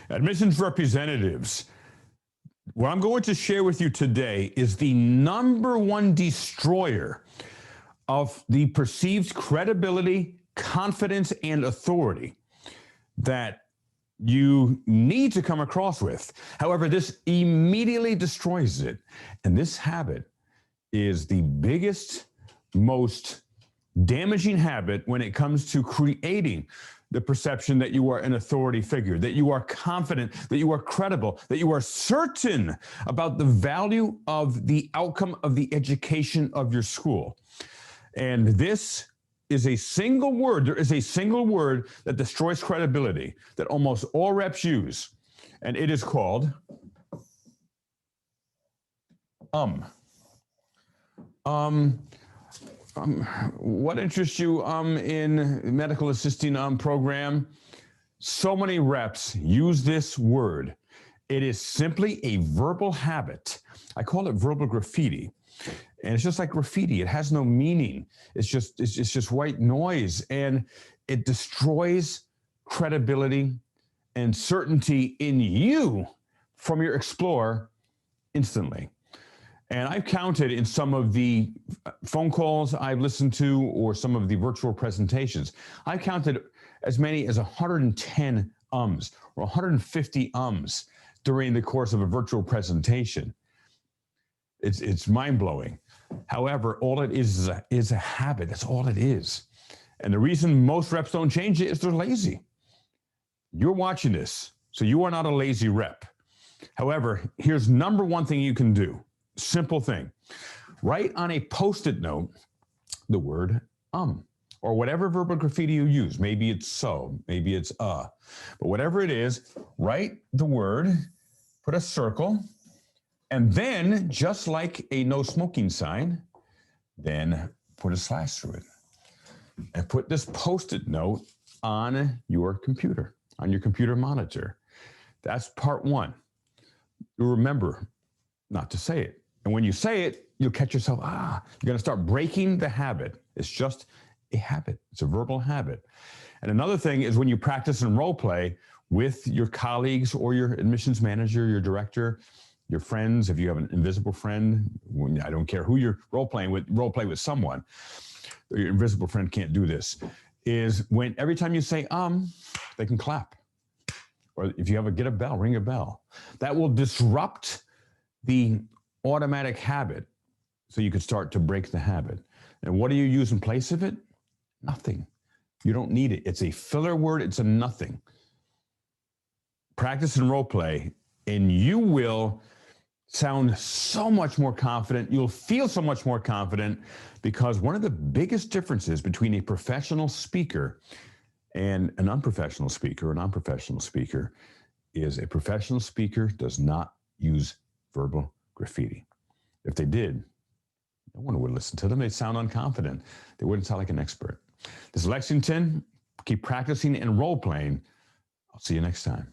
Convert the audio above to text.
Admissions representatives, what I'm going to share with you today is the number one destroyer of the perceived credibility, confidence, and authority that you need to come across with. However, this immediately destroys it. And this habit is the biggest, most damaging habit when it comes to creating the perception that you are an authority figure, that you are confident, that you are credible, that you are certain about the value of the outcome of the education of your school. And this is a single word. There is a single word that destroys credibility that almost all reps use, and it is called what interests you in medical assisting program? So many reps use this word. It is simply a verbal habit. I call it verbal graffiti. And it's just like graffiti. It has no meaning. It's just white noise, and it destroys credibility and certainty in you from your Explorer instantly. And I've counted in some of the phone calls I've listened to or some of the virtual presentations, I've counted as many as 110 ums or 150 ums during the course of a virtual presentation. It's mind-blowing. However, all it is a habit. That's all it is. And the reason most reps don't change it is they're lazy. You're watching this, so you are not a lazy rep. However, here's number one thing you can do. Simple thing. Write on a Post-it note the word or whatever verbal graffiti you use. Maybe it's so, maybe it's but whatever it is, write the word, put a circle, and then just like a no smoking sign, then put a slash through it. And put this Post-it note on your computer monitor. That's part one. Remember not to say it. And when you say it, you'll catch yourself, you're going to start breaking the habit. It's just a habit. It's a verbal habit. And another thing is when you practice and role play with your colleagues or your admissions manager, your director, your friends, if you have an invisible friend, I don't care who you're role play with someone, your invisible friend can't do this, is when every time you say, they can clap. Or if you have get a bell, ring a bell. That will disrupt the automatic habit, so you could start to break the habit. And what do you use in place of it? Nothing. You don't need it. It's a filler word. It's a nothing. Practice and role play, and you will sound so much more confident. You'll feel so much more confident, because one of the biggest differences between a professional speaker and an unprofessional speaker or non-professional speaker is a professional speaker does not use verbal graffiti. If they did, no one would listen to them. They'd sound unconfident. They wouldn't sound like an expert. This is Lexington. Keep practicing and role playing. I'll see you next time.